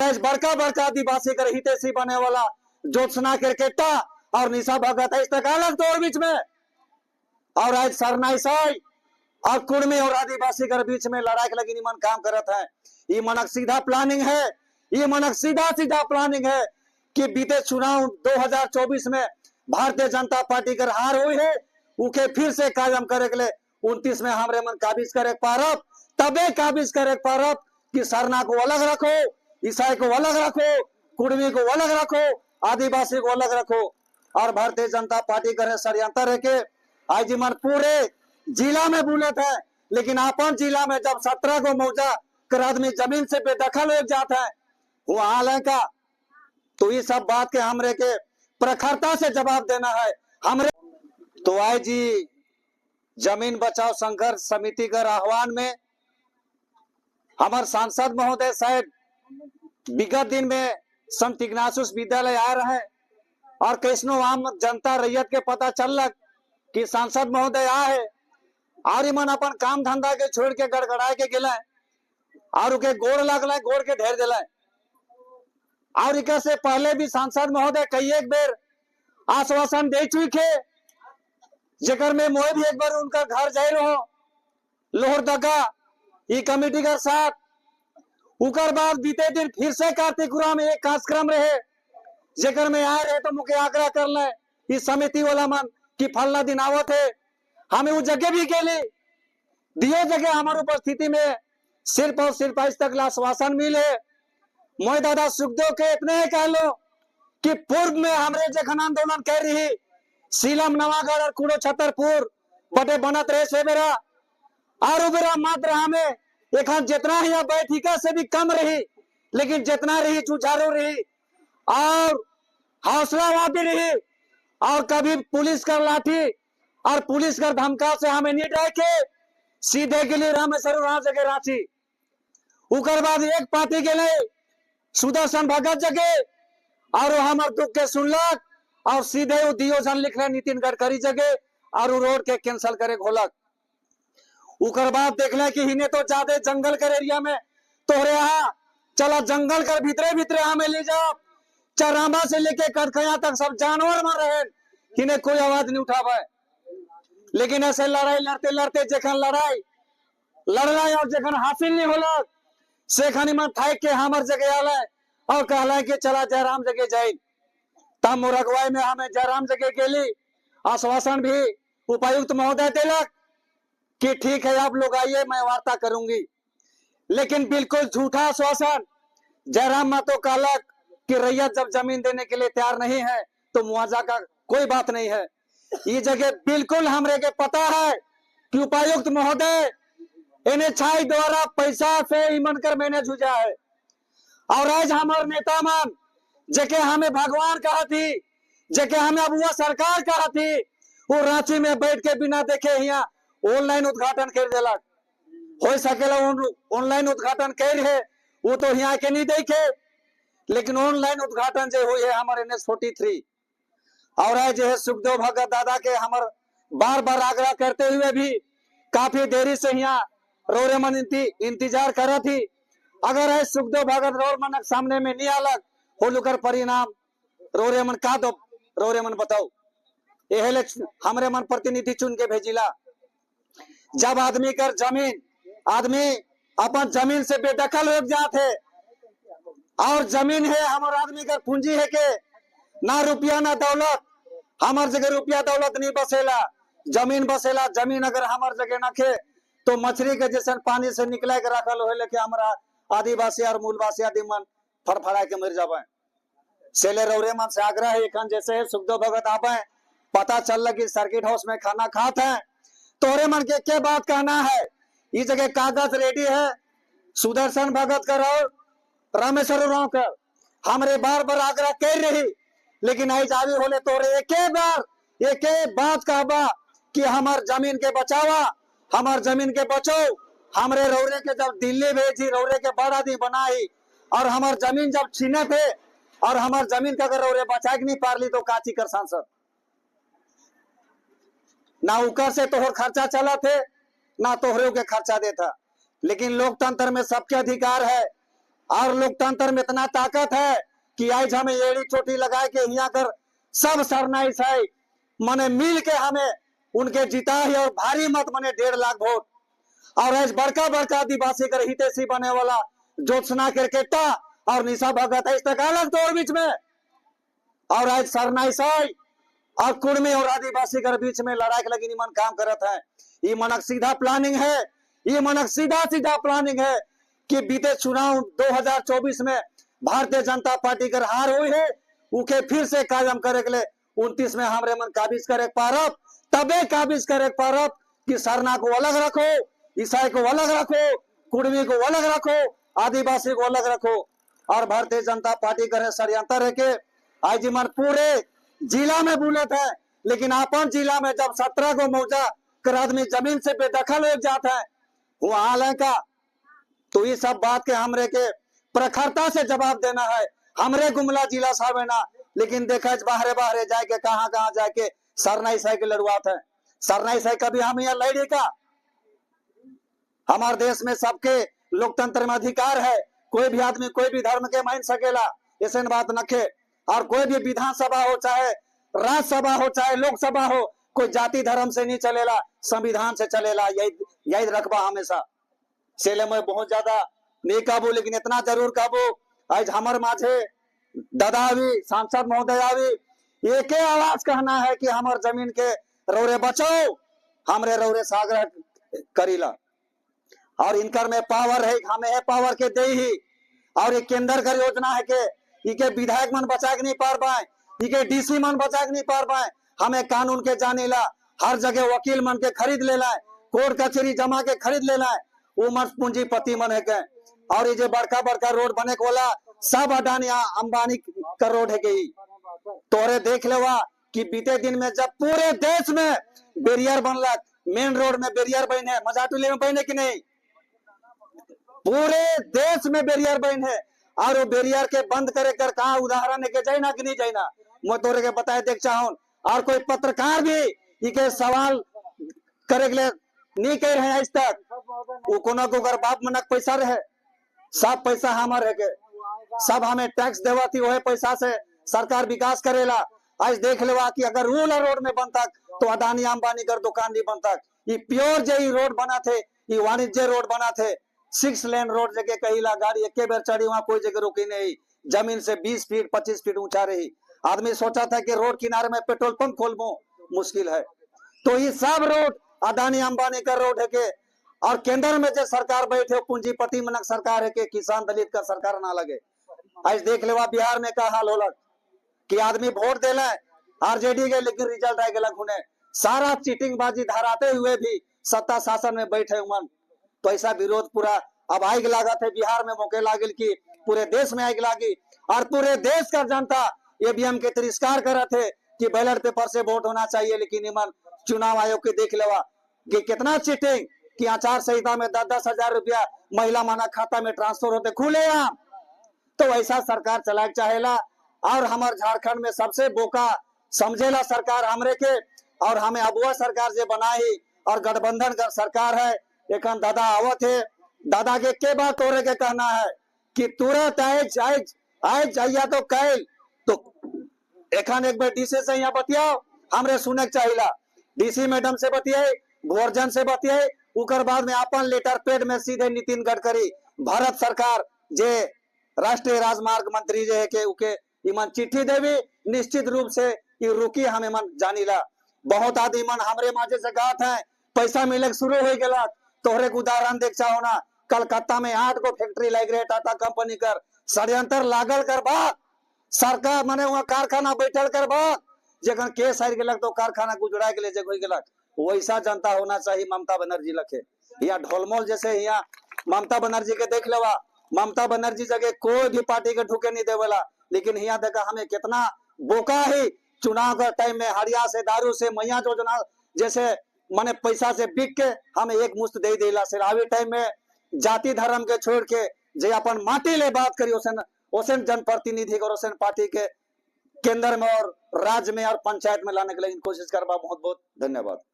आज बड़का बड़का आदिवासी कर हितैषी बने वाला ज्योत्सना क्रिकेटा और निशा भगत है, इस तक अलग तौर बीच में। और आज सरनाई साई और कुर्मी और आदिवासी के बीच में लड़ाई के लगी मन काम करत है। ये मनक सीधा प्लानिंग है, ये मनक सीधा सीधा प्लानिंग है कि बीते चुनाव 2024 में भारतीय जनता पार्टी कर हार हुई है, उके फिर से कायम करे के लिए 29 में हमरे मन काबिज करे पारब, तबे काबिज करे पारब कि सरना को अलग रखो, ईसाई को अलग रखो, कुर्मी को अलग रखो, आदिवासी को अलग रखो। और भारतीय जनता पार्टी करे षड्यंत्र है के आज मन पूरे जिला में बुलत है, लेकिन अपन जिला में जब 17 को मौजा कर आदमी जमीन से बेदखल हो जाता है, वो हाल है का? तो ये सब बात के हमरे के प्रखरता से जवाब देना है हमरे। तो आज जी जमीन बचाओ संघर्ष समिति का आह्वान में हमारे सांसद महोदय शायद विगत दिन में संत इग्नासुस विद्यालय आ रहे हैं और कैसनो आम जनता रैयत के पता चलक कि सांसद महोदय आए और मन अपन काम धंधा के छोड़ के गड़गड़ाए के गिला और उके गोड़ लगल, गोड़ के ढेर दिला। और एक से पहले भी सांसद महोदय कई एक बेर आश्वासन दे चुके, जेकर में मोए भी एक बार उनका घर जाए रहो लोहरदगा ये कमेटी का साथ। उकर बाद बीते दिन फिर से कार्तिकपुरा में एक कार्यक्रम रहे, जेकर में आए रहे तो मुझे आग्रह कर ले इस समिति वाला मन कि फलना दिन आवत है, हमें वो जगह भी के लिए दिए जगह हमारे उपस्थिति में सिर्फ और सिर्फ आज तक आश्वासन मिले। मोय दादा सुखदेव के इतने कह लो कि पूर्व में हमरे जखन आंदोलन कर रही सीलम नवागढ़ और कूड़ो छतरपुर बटे बनत रहे से बेरा और बेरा मात्र हमें एक जितना ही बैठिका से भी कम रही, लेकिन जितना रही जुझारू रही और हौसलावादी रही और कभी पुलिस कर लाठी और पुलिस कर धमका से हमें नहीं डर के सीधे के लिए रामेश्वर जगह रांची। उकर बाद एक पार्टी के लिए सुदर्शन भगत जगह और हमारे दुख के सुनलक और सीधे वो दियोजन लिख रहे नितिन गडकरी जगह और रोड के कैंसल करे घोलक। उकर बाद देखले कि हिने तो ज्यादा जंगल कर एरिया में तोहरे यहाँ चला जंगल कर भीतरे भीतरे हमें ले जाओ, चरामा से लेके कटखया तक सब जानवर मार रहे, हिने कोई आवाज नहीं उठावे। लेकिन ऐसे लड़ाई लड़ते लड़ते जखन लड़ना और जखन हासिल नहीं होला से खनी में थाक के हमार जगह आल और कहला कि चला जयराम जगह जाए। तब मुरगवाई में हमें जयराम जगह के लिए आश्वासन भी उपायुक्त महोदय दिलक कि ठीक है आप लोग आइए मैं वार्ता करूंगी, लेकिन बिल्कुल झूठा आश्वासन। जयराम मातो कहलक कि रैयत जब जमीन देने के लिए तैयार नहीं है तो मुआवजा का कोई बात नहीं है। ये जगह बिल्कुल हमरे के पता है कि उपायुक्त महोदय NHI द्वारा पैसा से ईमन कर मैंने जुझा है। और आज हमारे नेता मान जेके हमें भगवान कहा थी, जेके हमें अब वो सरकार कहा थी, वो रांची में बैठ के बिना देखे यहाँ ऑनलाइन उद्घाटन कर दिलक। हो सकेला ऑनलाइन उद्घाटन कर है वो तो यहाँ के नहीं देखे, लेकिन ऑनलाइन उद्घाटन जो हुई है हमारे NH43 और आज है सुखदेव भगत दादा के हमार बार बार आग्रह करते हुए भी काफी देरी से यहाँ रोरेमन इंतजार कर थी। अगर है सुखदेव भगत रोरेमन सामने में नहीं अलग होलुकर परिणाम रोरेमन का दो रोरेमन बताओ ये हमरे मन प्रतिनिधि चुन के भेजिला। जब आदमी कर जमीन आदमी अपन जमीन से बेदखल हो जाते और जमीन है हमारे आदमी का पूंजी है के ना रुपया ना दौलत, हमार जगह रुपया दौलत नहीं बसेला, जमीन बसेला। जमीन अगर हमार जगह न खे तो मछली के जैसे पानी से निकले के रखल हो लेके हमारा आदिवासी और मूलवासी आदि मन फड़फड़ा के मर जावे। सेले रौरे मन से आग्रह है एखन जैसे सुखदेव भगत आवे पता चल लगी सर्किट हाउस में खाना खाते हैं तोरे मन के क्या बात कहना है। इस जगह कागज रेडी है सुदर्शन भगत कर और रामेश्वर राव कर हमरे बार बार आग्रह कर रही, लेकिन आई जावी होले तोरे एक बात कहबा कि हमार जमीन के बचावा, हमार जमीन के बचो। हमरे रौरे के जब दिल्ली भेजी रौरे के बड़ा दी बनाई और हमार जमीन जब छीने थे और हमार जमीन का अगर रौरे बचा के नहीं पारली तो काची कर सांसद ना उकर से तोहर खर्चा चला थे ना तोहरे के खर्चा देता। लेकिन लोकतंत्र में सबके अधिकार है और लोकतंत्र में इतना ताकत है कि आज हमें एड़ी चोटी लगा के यहाँ कर सब सरनाई है मने मिल के हमें उनके जीता ही और भारी मत मने 1.5 लाख वोट। और आज बड़का बड़का आदिवासी कर हितैषी बने वाला ज्योत्सना क्रिकेटा और निशा भगत है इस तक अलग दौर बीच में। और आज सरनाई साई और कुर्मी और आदिवासी के बीच में लड़ाई के लगी निमन काम करत है। ये मनक सीधा प्लानिंग है, ये मनक सीधा सीधा प्लानिंग है कि बीते चुनाव 2024 में भारतीय जनता पार्टी कर हार हुई है उके फिर से कायम करे के लिए 29 में हमरे मन काबिज करे पारब तबे काबिज करे पारब कि सरना को अलग रखो, ईसाई को अलग रखो, कुर्मी को अलग रखो, आदिवासी को अलग रखो। और भारतीय जनता पार्टी करे षड्यंत्र है के आज मन पूरे जिला में बुलत है, लेकिन अपन जिला में जब 17 को मौजा कर आदमी जमीन से बेदखल हो जाता है वो हाल है का। तो ये सब बात के हमरे के प्रखरता से जवाब देना है। हमरे गुमला जिला साहब है ना, लेकिन देखा बाहरे बाहरे जाके कहाँ जाके सरनाई साई के लड़ुआत है। सरनाई साई कभी हम यहाँ लड़े का? हमारे देश में सबके लोकतंत्र में अधिकार है, कोई भी आदमी कोई भी धर्म के मान सकेला, ऐसे बात नखे। और कोई भी विधानसभा हो चाहे राज्यसभा हो चाहे लोकसभा हो, कोई जाति धर्म से नहीं चलेला, संविधान से चलेला। यही रखबा हमेशा सेले में बहुत ज्यादा नहीं काबू, लेकिन इतना जरूर काबू आज हमार माझे दादा भी सांसद महोदय भी एक आवाज कहना है कि हमार जमीन के रौरे बचाओ, हमरे रौरे सागर करीला। और इनकर में पावर है, हमें है पावर के दे ही। और एक केंद्र का योजना है के इके विधायक मन बचा के नहीं पार पाए, इके डीसी मन बचा के नहीं पार पाए। हमें कानून के जाने ला, हर जगह वकील मन के खरीद ले लाए, कोर्ट कचहरी जमा के खरीद ले लाए, वो मत पूंजीपति मन है के। और ये जो बड़का बड़का रोड बने को वाला सब अडानी अंबानी का रोड है गई। तोरे देख लेवा कि बीते दिन में जब पूरे देश में बैरियर बनला, मेन रोड में बैरियर बने, मजाटुली में बने कि नहीं, पूरे देश में बैरियर बन है। और वो बैरियर के बंद करे कर कहा उदाहरण है के जाइना कि नहीं जाइना, मैं तोरे के बताए देख चाहूं। और कोई पत्रकार भी इके सवाल करे के लिए नहीं कह रहे हैं आज तक। वो कोनो को अगर बाप मनक पैसा रहे, सब पैसा हमार है के, सब हमें टैक्स देवाती वही पैसा से सरकार विकास करेला। आज देख लेवा कि अगर रूल रोड में बनता तो अडानी अंबानी कर दुकान नहीं बनता। ये प्योर जे रोड बना थे, ये वाणिज्य रोड बना थे, 6 लेन रोड जगह कही ला गाड़ी एक बेर चढ़ी वहां कोई जगह रुकी नहीं, जमीन से 20 फीट 25 फीट ऊंचा रही। आदमी सोचा था कि रोड किनारे में पेट्रोल पंप खोलबो, मुश्किल है। तो ये सब रोड अडानी अंबानी का रोड है के। और केंद्र में जो सरकार बैठे पूंजीपति मनक सरकार है के, किसान दलित का सरकार ना लगे। आज देख लेवा बिहार में क्या हाल होलक कि आदमी वोट देला आरजेडी के, लेकिन रिजल्ट आए गलत होने, सारा चीटिंग बाजी धराते हुए भी सत्ता शासन में बैठे मन। तो ऐसा विरोध पूरा अब आग लगा थे बिहार में, मौके लागल की पूरे देश में आग लागी। और पूरे देश का जनता ईवीएम के तिरस्कार कर रहे थे कि बैलेट पेपर से वोट होना चाहिए। लेकिन ईमान चुनाव आयोग के देख लेवा कि कितना चीटिंग कि आचार संहिता में 10-10 हजार रुपया महिला माना खाता में ट्रांसफर होते खुले आम। तो ऐसा सरकार चलाए चाहेला। और हमारे झारखंड में सबसे बोका समझेला सरकार हमरे के। और हमें अबुआ सरकार जे बनाई और गठबंधन का सरकार है, एक दादा आवत है, दादा के बात तोरे के कहना है कि तुरंत आए जाइया तो कैल। तो एखन एक बार डीसी से यहाँ बतियाओ, हमरे सुने चाहिए, डीसी मैडम से बतियाए, भुवर्जन से बतियाए, उकर बाद में अपन लेटर पेड में सीधे नितिन गडकरी भारत सरकार जे राष्ट्रीय राजमार्ग मंत्री जे है के उके इमन चिट्ठी देवी। निश्चित रूप से ये रुकी हमें मन जानीला। बहुत आदमी मन हमरे माजे से गात है, पैसा मिले शुरू हो गया। तोहरे के उदाहरण देख चाहो ना, कलकत्ता में 8 गो फैक्ट्री लग रहे टाटा कंपनी कर, षड्यंत्र लागल कर बाद सरकार मने वहाँ कारखाना बैठल कर बाद जगह केस हार गलक तो कारखाना गुजरा के लिए जगह गलक। वैसा जनता होना चाहिए ममता बनर्जी लखे। यहाँ ढोलमोल जैसे यहाँ ममता बनर्जी के देख लेवा, ममता बनर्जी जगह कोई भी पार्टी के ढुके नहीं देवेला। लेकिन यहाँ देखा हमें कितना बोका ही चुनाव का टाइम में हरिया से दारू से मैया योजना जैसे मने पैसा से बिक के हमें एक मुश्त दे देला। सिरावी टाइम में जाति धर्म के छोड़ के जे अपन माटी ले बात करी ओसन जनप्रतिनिधि और ओसन पार्टी के केंद्र में और राज्य में और पंचायत में लाने के लिए कोशिश करवा। बहुत बहुत धन्यवाद।